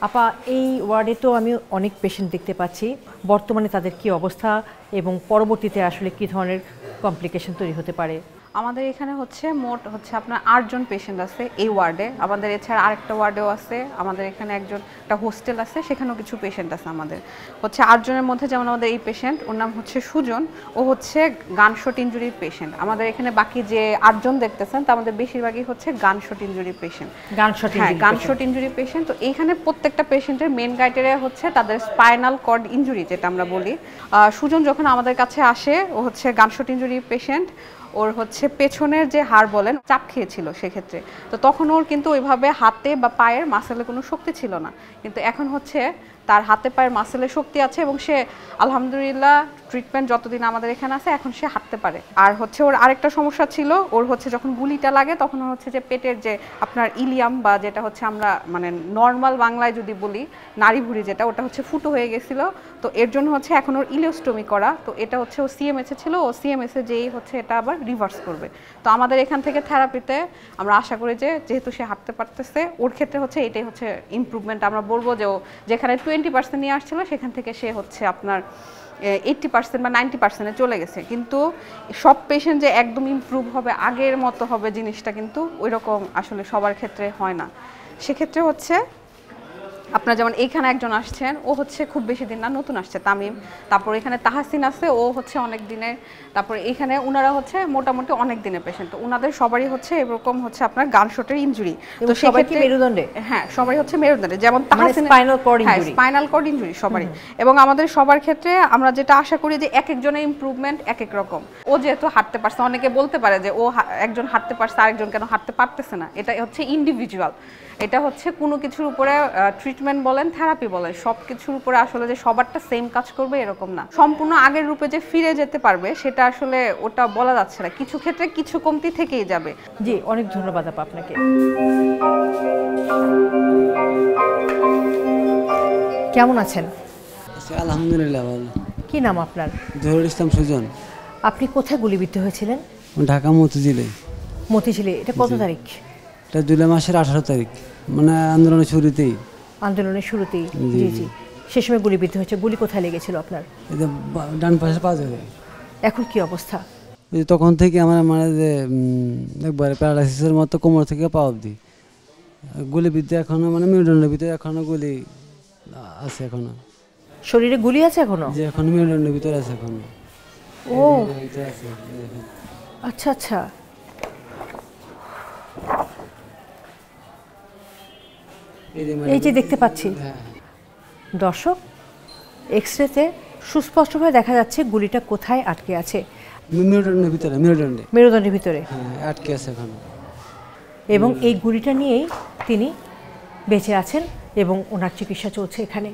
আপা, এই ওয়ার্ডে তো আমি অনেক পেশেন্ট দেখতে পাচ্ছি। বর্তমানে তাদের কি অবস্থা এবং পরবর্তীতে আসলে কি ধরনের কমপ্লিকেশন তৈরি হতে পারে? আমাদের এখানে মোট আপনার 8 জন পেশেন্ট আছে এই ওয়ার্ডে। আমাদের এছাড়া আরেকটা ওয়ার্ডেও আছে। আমাদের এখানে একটা হোস্টেল আছে, সেখানেও কিছু পেশেন্ট আছে। আমাদের 8 জনের মধ্যে যেমন আমাদের এই পেশেন্ট, ওর নাম সুজন, ও গানশট ইনজুরির পেশেন্ট। আমাদের এখানে বাকি যে 8 জন দেখতেছেন তা আমাদের বেশিরভাগই gunshot injury patient. Gunshot injury patient. তো এইখানে প্রত্যেকটা পেশেন্টের মেন ক্রাইটেরিয়া তাদের স্পাইনাল কর্ড ইনজুরি, যেটা আমরা বলি। সুজন যখন আমাদের কাছে আসে, ও গানশট ইনজুরি পেশেন্ট। ওর পেছনের যে হাড় বলেন চাপ খেয়েছিল সেক্ষেত্রে। তো তখন ওর কিন্তু ওইভাবে হাতে বা পায়ের মাসেলে কোনো শক্তি ছিল না, কিন্তু এখন তার হাতে পায়ের মাসেলে শক্তি আছে এবং সে আলহামদুলিল্লাহ ট্রিটমেন্ট যতদিন আমাদের এখানে আছে এখন সে হাঁটতে পারে। আর ওর আরেকটা সমস্যা ছিল, ওর যখন গুলিটা লাগে তখন যে পেটের যে আপনার ইলিয়াম বা যেটা আমরা মানে নর্মাল বাংলায় যদি বলি নাড়ি ভুঁড়ি, যেটা ওটা ফুটো হয়ে গেছিল। তো এর জন্য এখন ওর ইলিওস্টোমি করা। তো এটা ও সিএমএস এ ছিল, ও সিএমএস এ যেই এটা আবার রিভার্স করবে। তো আমাদের এখান থেকে থেরাপিতে আমরা আশা করি যে যেহেতু সে হাঁটতে পারতেছে, ওর ক্ষেত্রে এটাই ইমপ্রুভমেন্ট। আমরা বলবো যে ও যেখানে 20% নিয়ে আসছিল সেখান থেকে সে আপনার 80% বা 90%-এ চলে গেছে। কিন্তু সব পেশেন্ট যে একদম ইমপ্রুভ হবে, আগের মতো হবে, জিনিসটা কিন্তু ওই রকম আসলে সবার ক্ষেত্রে হয় না। সেক্ষেত্রে আপনার যেমন এইখানে একজন আসছেন, ও খুব বেশি দিন না, নতুন আসছে, তামিম। তারপর এখানে তাহাসিন আছে, ও অনেক দিনের। তারপর এখানে উনারা মোটামুটি অনেক দিনের পেশেন্ট। তো উনাদের সবারই এরকম আপনার গানশটের ইনজুরি। তো সবাই কি মেরুদণ্ডে? হ্যাঁ, সবাই মেরুদণ্ডে। যেমন তাহাসিন স্পাইনাল কর্ড ইনজুরি সবারই। এবং আমাদের সবার ক্ষেত্রে আমরা যেটা আশা করি যে এক একজনের ইমপ্রুভমেন্ট এক এক রকম। ও যেহেতু হাঁটতে পারছে, অনেকে বলতে পারে যে ও একজন হাঁটতে পারছে আরেকজন কেন হাঁটতে পারতেছে না। এটা ইন্ডিভিজুয়াল। এটা কোনো কিছুর উপরে ট্রিটমেন্ট বলেন, থেরাপি বলেন, সব কিছুর উপরে আসলে যে সবারটা সেম কাজ করবে এরকম না। সম্পূর্ণ আগের রূপে যে ফিরে যেতে পারবে সেটা আসলে ওটা বলা যাচ্ছে না। কিছু ক্ষেত্রে কিছু কমতি থেকেই যাবে। জি, অনেক ধন্যবাদ আপা আপনাকে। কেমন আছেন? আলহামদুলিল্লাহ ভালো। কি নাম আপনার? জহুরুল ইসলাম সুজন। আপনি কোথায় গুলিবিদ্ধ হয়েছিলেন? ঢাকা মতিঝিলে। মতিঝিলে। এটা কত তারিখ? এটা জুলাই মাসের 18 তারিখ, মানে আন্দোলনের শুরুতেই। আন্দোলনের শুরুতেই? জি জি। সে সময় গুলিবিদ্ধ হয়েছে। গুলি কোথায় লেগেছিল আপনার? ডান পাশে পা ধরে। এখন কি অবস্থা? তখন থেকে আমার মানে যে একবারে প্যারালাইসিসের মতো কোমর থেকে পা অবধি গুলিবিদ্ধ। এখনো মানে মেরুদণ্ডের ভিতরে এখনো গুলি আছে। এখনো শরীরে গুলি আছে এখনো? যে এখনো মেরুদণ্ডের ভিতরে আছে এখনো। ও আচ্ছা আচ্ছা। এই যে দেখতে পাচ্ছি দর্শক, এক্সরেতে সুস্পষ্টভাবে দেখা যাচ্ছে গুলিটা কোথায় আটকে আছে। মেরুদণ্ডের ভিতরে, মেরুদণ্ডের ভিতরে আটকে আছে এখনো। এবং এই গুলিটা নিয়েই তিনি বেঁচে আছেন এবং ওনার চিকিৎসা চলছে এখানে।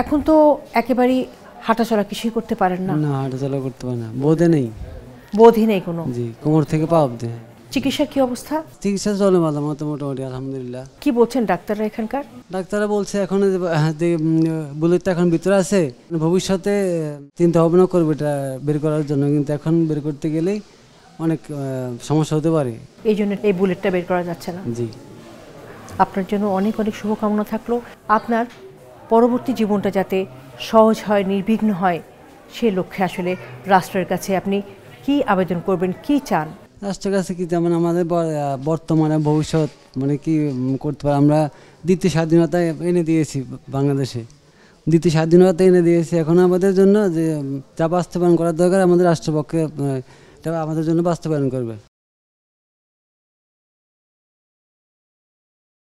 এখন তো একেবারেই হাঁটাচলা কিছুই করতে পারেন না? না, হাঁটাচলা করতে পারে না, বোধে নেই। বোধই নেই কোনো? জি, কোমর থেকে পা অবধি। চিকিৎসার কি অবস্থা? চিকিৎসা চলে ভালো মতো, মোটামুটি আলহামদুলিল্লাহ। কি বলছেন ডাক্তাররা এখানকার? ডাক্তাররা বলছে এখন যে বুলেটটা এখন ভিতরে আছে, ভবিষ্যতে চিন্তা ভাবনা করবে এটা বের করার জন্য, কিন্তু এখন বের করতে গেলেই অনেক সমস্যা হতে পারে। এই জন্য এই বুলেটটা বের করা যাচ্ছে না? জি। আপনার জন্য অনেক অনেক শুভকামনা থাকলো। আপনার পরবর্তী জীবনটা যাতে সহজ হয়, নির্বিঘ্ন হয়, সে লক্ষ্যে আসলে রাষ্ট্রের কাছে আপনি কি আবেদন করবেন, কি চান? রাষ্ট্রের কাছে কি তেমন, আমাদের বর্তমানে ভবিষ্যৎ মানে কি করতে পারে। আমরা দ্বিতীয় স্বাধীনতা এনে দিয়েছি বাংলাদেশে, দ্বিতীয় স্বাধীনতা এনে দিয়েছি। এখন আমাদের জন্য যে যা বাস্তবায়ন করার দরকার আমাদের রাষ্ট্রপক্ষে আমাদের জন্য বাস্তবায়ন করবে।